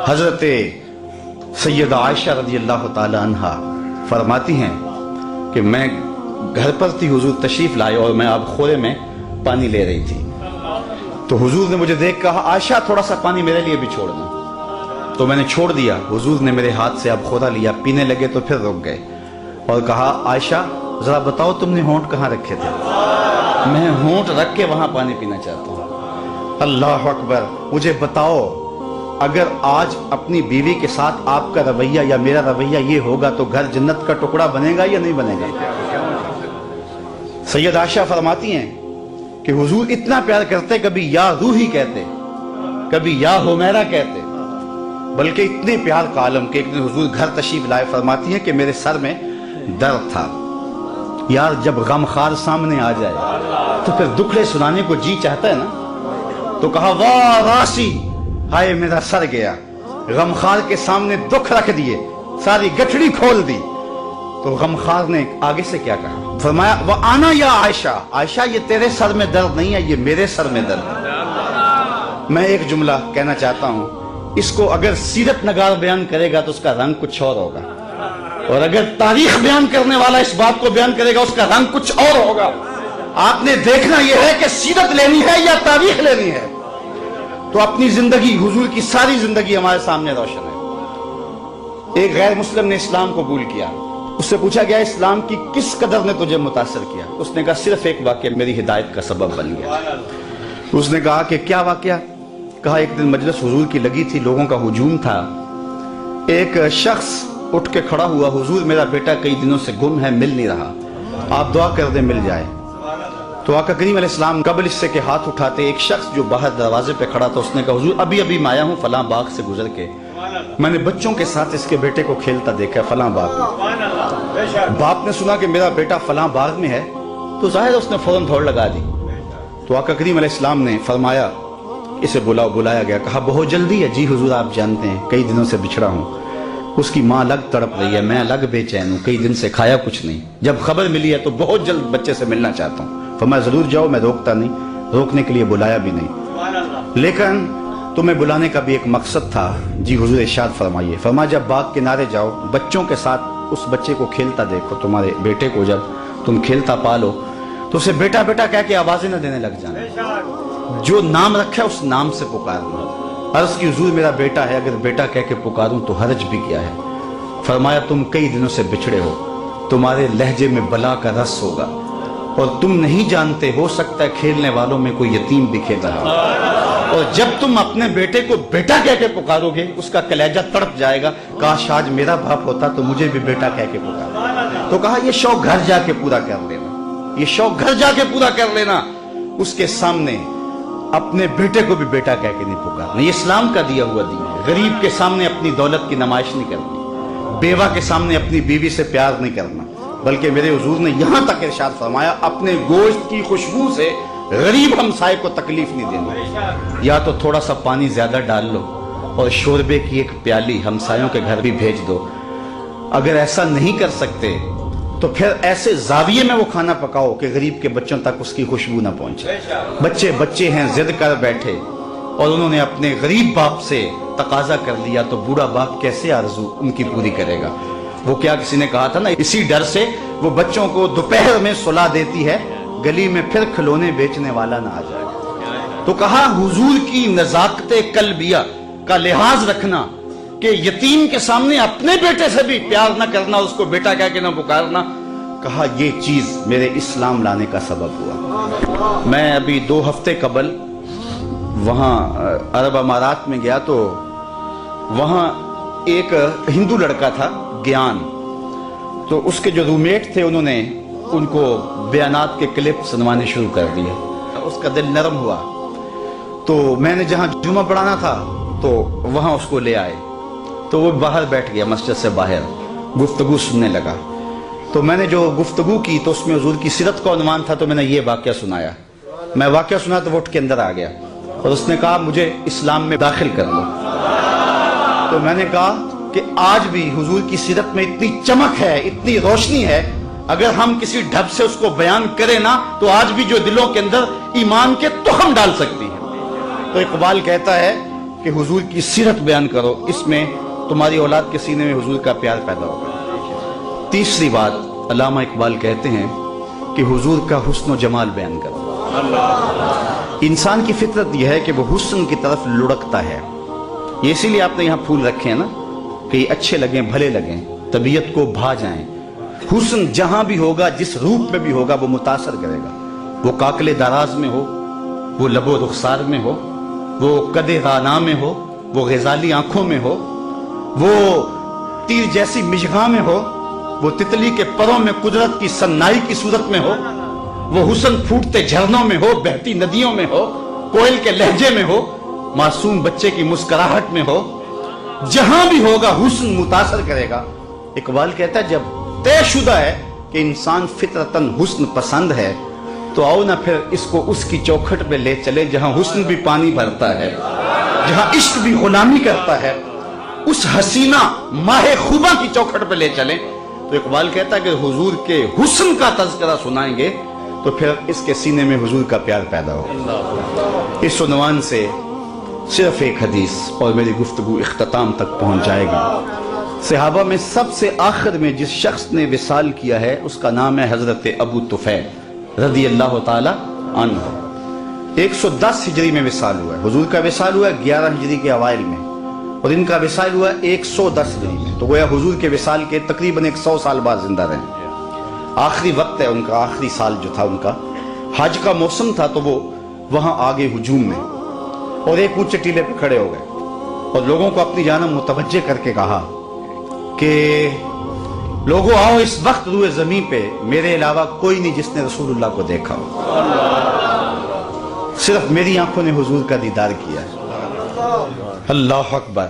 حضرت سیدہ عائشہ رضی اللہ تعالی عنہا فرماتی ہیں کہ میں گھر پر تھی، حضور تشریف لائے اور میں آب خورے میں پانی لے رہی تھی، تو حضور نے مجھے دیکھ کہا عائشہ تھوڑا سا پانی میرے لیے بھی چھوڑنا، تو میں نے چھوڑ دیا۔ حضور نے میرے ہاتھ سے آب خورا لیا، پینے لگے تو پھر رک گئے اور کہا عائشہ ذرا بتاؤ تم نے ہونٹ کہاں رکھے تھے؟ میں ہونٹ رکھ کے وہاں پانی پینا چاہتا ہوں۔ اللہ اکبر، مجھے بتاؤ اگر آج اپنی بیوی کے ساتھ آپ کا رویہ یا میرا رویہ یہ ہوگا تو گھر جنت کا ٹکڑا بنے گا یا نہیں بنے گا؟ سید عائشہ فرماتی ہیں کہ حضور اتنا پیار کرتے، کبھی یا روحی کہتے، کبھی یا حمیرہ کہتے، بلکہ اتنے پیار کا عالم کہ ایک دن حضور گھر تشریف لائے۔ فرماتی ہیں کہ میرے سر میں درد تھا، یار جب غم خار سامنے آ جائے تو پھر دکھڑے سنانے کو جی چاہتا ہے نا، تو کہا واہ راسی، ہائے میرا سر گیا، غم خار کے سامنے دکھ رکھ دیے، ساری گٹھڑی کھول دی۔ تو غم خار نے آگے سے کیا کہا؟ فرمایا وَأَنَا یا عائشہ، عائشہ یہ تیرے سر میں درد نہیں ہے، یہ میرے سر میں درد ہے۔ میں ایک جملہ کہنا چاہتا ہوں، اس کو اگر سیرت نگار بیان کرے گا تو اس کا رنگ کچھ اور ہوگا، اور اگر تاریخ بیان کرنے والا اس بات کو بیان کرے گا اس کا رنگ کچھ اور ہوگا۔ آپ نے دیکھنا یہ ہے کہ سیرت لینی ہے یا تاریخ لینی ہے۔ تو اپنی زندگی، حضور کی ساری زندگی ہمارے سامنے روشن ہے۔ ایک غیر مسلم نے اسلام قبول کیا، اس سے پوچھا گیا اسلام کی کس قدر نے تجھے متاثر کیا؟ اس نے کہا صرف ایک واقعہ میری ہدایت کا سبب بن گیا۔ اس نے کہا کہ کیا واقعہ؟ کہا ایک دن مجلس حضور کی لگی تھی، لوگوں کا ہجوم تھا، ایک شخص اٹھ کے کھڑا ہوا، حضور میرا بیٹا کئی دنوں سے گم ہے، مل نہیں رہا، آپ دعا کر دیں مل جائے۔ تو آقا کریم علیہ السلام قبل اس سے کے ہاتھ اٹھاتے، ایک شخص جو باہر دروازے پہ کھڑا تھا اس نے کہا حضور ابھی ابھی میں آیا ہوں فلاں باغ سے گزر کے، میں نے بچوں کے ساتھ اس کے بیٹے کو کھیلتا دیکھا ہے فلاں باغ میں۔ باپ نے سنا کہ میرا بیٹا فلاں باغ میں ہے تو ظاہر اس نے فوراً دوڑ لگا دی۔ تو آقا کریم علیہ السلام نے فرمایا اسے بلاؤ، بلایا گیا، کہا بہت جلدی ہے؟ جی حضور آپ جانتے ہیں کئی دنوں سے بچھڑا ہوں، اس کی ماں الگ تڑپ رہی ہے، میں الگ بے چین ہوں، کئی دن سے کھایا کچھ نہیں، جب خبر ملی ہے تو بہت جلد بچے سے ملنا چاہتا ہوں۔ فرمایا ضرور جاؤ، میں روکتا نہیں، روکنے کے لیے بلایا بھی نہیں، لیکن تمہیں بلانے کا بھی ایک مقصد تھا۔ جی حضور ارشاد فرمائیے۔ فرمایا جب باغ کنارے جاؤ، بچوں کے ساتھ اس بچے کو کھیلتا دیکھو، تمہارے بیٹے کو جب تم کھیلتا پالو تو اسے بیٹا بیٹا کہہ کے آوازیں نہ دینے لگ جانا، جو نام رکھا ہے اس نام سے پکارنا۔ عرض کی حضور میرا بیٹا ہے، اگر بیٹا کہہ کے پکاروں تو حرج بھی کیا ہے؟ فرمایا تم کئی دنوں سے بچھڑے ہو، تمہارے لہجے میں بلا کا رس ہوگا اور تم نہیں جانتے، ہو سکتا ہے کھیلنے والوں میں کوئی یتیم بھی کھیل رہا ہو، اور جب تم اپنے بیٹے کو بیٹا کہہ کے پکارو گے اس کا کلیجہ تڑپ جائے گا، کاش آج میرا باپ ہوتا تو مجھے بھی بیٹا کہہ کے پکارا۔ تو کہا یہ شوق گھر جا کے پورا کر لینا، یہ شوق گھر جا کے پورا کر لینا، اس کے سامنے اپنے بیٹے کو بھی بیٹا کہہ کے نہیں پکارنا۔ یہ اسلام کا دیا ہوا دین ہے۔ غریب کے سامنے اپنی دولت کی نمائش نہیں کرنی، بیوہ کے سامنے اپنی بیوی سے پیار نہیں کرنا، بلکہ میرے حضور نے یہاں تک ارشاد فرمایا اپنے گوشت کی خوشبو سے غریب ہمسائے کو تکلیف نہیں دینا، یا تو تھوڑا سا پانی زیادہ ڈال لو اور شوربے کی ایک پیالی ہمسایوں کے گھر بھی بھیج دو۔ اگر ایسا نہیں کر سکتے تو پھر ایسے زاویے میں وہ کھانا پکاؤ کہ غریب کے بچوں تک اس کی خوشبو نہ پہنچے۔ بچے ہیں ضد کر بیٹھے اور انہوں نے اپنے غریب باپ سے تقاضا کر لیا تو بوڑھا باپ کیسے آرزو ان کی پوری کرے گا؟ وہ کیا کسی نے کہا تھا نا، اسی ڈر سے وہ بچوں کو دوپہر میں سلا دیتی ہے گلی میں پھر کھلونے بیچنے والا نہ آ جائے۔ تو کہا حضور کی نزاکت قلبیہ کا لحاظ رکھنا کہ یتیم کے سامنے اپنے بیٹے سے بھی پیار نہ کرنا، اس کو بیٹا کہہ کے نہ پکارنا، کہا یہ چیز میرے اسلام لانے کا سبب ہوا۔ میں ابھی 2 ہفتے قبل وہاں عرب امارات میں گیا تو وہاں ایک ہندو لڑکا تھا گیان، تو اس کے جو رومیٹ تھے انہوں نے ان کو بیانات کے کلپ سنوانے شروع کر دیے، اس کا دل نرم ہوا، تو میں نے جہاں جمعہ پڑھانا تھا تو وہاں اس کو لے آئے، تو وہ باہر بیٹھ گیا مسجد سے باہر، گفتگو سننے لگا۔ تو میں نے جو گفتگو کی تو اس میں حضور کی سیرت کا عنوان تھا، تو میں نے یہ واقعہ سنایا۔ میں واقعہ سنا تو وہ اٹھ کے اندر آ گیا اور اس نے کہا مجھے اسلام میں داخل کر لو۔ تو میں نے کہا کہ آج بھی حضور کی سیرت میں اتنی چمک ہے، اتنی روشنی ہے، اگر ہم کسی ڈھب سے اس کو بیان کریں نا تو آج بھی جو دلوں کے اندر ایمان کے تخم ڈال سکتی ہے۔ تو اقبال کہتا ہے کہ حضور کی سیرت بیان کرو، اس میں تمہاری اولاد کے سینے میں حضور کا پیار پیدا ہوگا۔ تیسری بات، علامہ اقبال کہتے ہیں کہ حضور کا حسن و جمال بیان کرو۔ انسان کی فطرت یہ ہے کہ وہ حسن کی طرف لڑکتا ہے، یہ اسی لیے آپ نے یہاں پھول رکھے ہیں نا کہ یہ اچھے لگیں، بھلے لگیں، طبیعت کو بھا جائیں۔ حسن جہاں بھی ہوگا، جس روپ میں بھی ہوگا، وہ متاثر کرے گا، وہ کاکل دراز میں ہو، وہ لب و رخسار میں ہو، وہ قد رانا میں ہو، وہ غزالی آنکھوں میں ہو، وہ تیر جیسی مشغاں میں ہو، وہ تتلی کے پروں میں قدرت کی سنائی کی صورت میں ہو، وہ حسن پھوٹتے جھرنوں میں ہو، بہتی ندیوں میں ہو، کوئل کے لہجے میں ہو، معصوم بچے کی مسکراہٹ میں ہو، جہاں بھی ہوگا حسن متاثر کرے گا۔ اقبال کہتا ہے جب طے شدہ ہے کہ انسان فطرتاً حسن پسند ہے تو آؤ نہ پھر اس کو اس کی چوکھٹ پہ لے چلے جہاں حسن بھی پانی بھرتا ہے، جہاں عشق بھی غلامی کرتا ہے، اس حسینہ ماہ خوبہ کی چوکھٹ پہ لے چلیں۔ تو اقبال کہتا ہے کہ حضور کے حسن کا تذکرہ سنائیں گے تو پھر اس کے سینے میں حضور کا پیار پیدا ہو۔ اس عنوان سے صرف ایک حدیث اور میری گفتگو اختتام تک پہنچ جائے گی۔ صحابہ میں سب سے آخر میں جس شخص نے وصال کیا ہے اس کا نام ہے حضرت ابو طفیل رضی اللہ تعالی عنہ۔ 110 ہجری میں وصال ہوا ہے، حضور کا وصال ہوا ہے 11 ہجری کے اوائل میں، اور ان کا وصال ہوا ہے 110 ہجری میں، تو گویا حضور کے وصال کے تقریباً 100 سال بعد زندہ رہے۔ آخری وقت ہے ان کا، آخری سال جو تھا ان کا، حج کا موسم تھا، تو وہ وہاں آگے ہجوم میں اور ایک اونچے ٹیلے پہ کھڑے ہو گئے اور لوگوں کو اپنی جانب متوجہ کر کے کہا کہ لوگوں آؤ، اس وقت روئے زمین پہ میرے علاوہ کوئی نہیں جس نے رسول اللہ کو دیکھا ہو، صرف میری آنکھوں نے حضور کا دیدار کیا ہے۔ اللہ اکبر!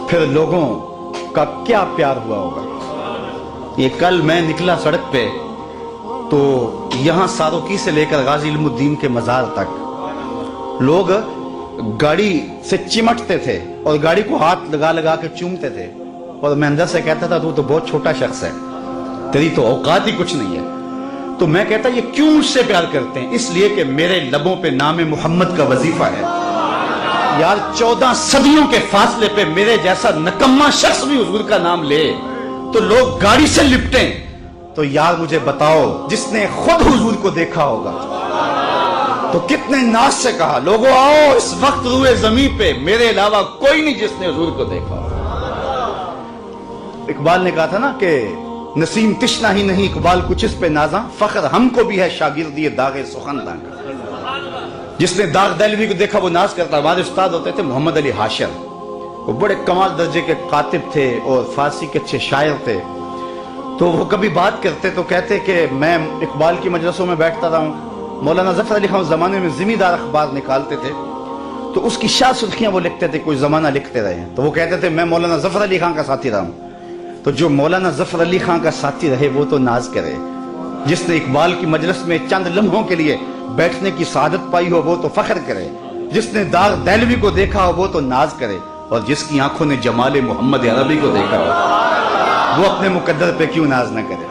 پھر لوگوں کا کیا پیار ہوا ہوگا۔ یہ کل میں نکلا سڑک پہ تو یہاں ساروکی سے لے کر غازی علم الدین کے مزار تک لوگ گاڑی سے چمٹتے تھے اور گاڑی کو ہاتھ لگا لگا کے چومتے تھے، اور میں اندر سے کہتا تھا تو بہت چھوٹا شخص ہے، تیری تو اوقات ہی کچھ نہیں ہے۔ تو میں کہتا یہ کیوں مجھ سے پیار کرتے ہیں؟ اس لیے کہ میرے لبوں پہ نام محمد کا وظیفہ ہے۔ یار 14 صدیوں کے فاصلے پہ میرے جیسا نکما شخص بھی حضور کا نام لے تو لوگ گاڑی سے لپٹیں، تو یار مجھے بتاؤ جس نے خود حضور کو دیکھا ہوگا تو کتنے ناز سے کہا لوگوں آؤ، اس وقت روئے زمین پہ میرے علاوہ کوئی نہیں جس نے حضور کو دیکھا ہوگا۔ اقبال نے کہا تھا نا کہ نسیم تشنا ہی نہیں اقبال کچھ اس پہ نازاں، فخر ہم کو بھی ہے شاگردی داغ سخنداں کا۔ جس نے داغ دہلوی کو دیکھا وہ ناز کرتا۔ ہمارے استاد ہوتے تھے محمد علی حاشر، وہ بڑے کمال درجے کے کاتب تھے اور فارسی کے اچھے شاعر تھے، تو وہ کبھی بات کرتے تو کہتے کہ میں اقبال کی مجلسوں میں بیٹھتا رہا ہوں، مولانا ظفر علی خان زمانے میں ذمہ دار اخبار نکالتے تھے تو اس کی شاہ سرخیاں وہ لکھتے تھے، کوئی زمانہ لکھتے رہے ہیں، تو وہ کہتے تھے میں مولانا ظفر علی خان کا ساتھی رہا ہوں۔ تو جو مولانا ظفر علی خان کا ساتھی رہے وہ تو ناز کرے، جس نے اقبال کی مجلس میں چند لمحوں کے لیے بیٹھنے کی سعادت پائی ہو وہ تو فخر کرے، جس نے داغ دہلوی کو دیکھا ہو وہ تو ناز کرے، اور جس کی آنکھوں نے جمال محمد عربی کو دیکھا ہو وہ اپنے مقدر پہ کیوں ناز نہ کرے۔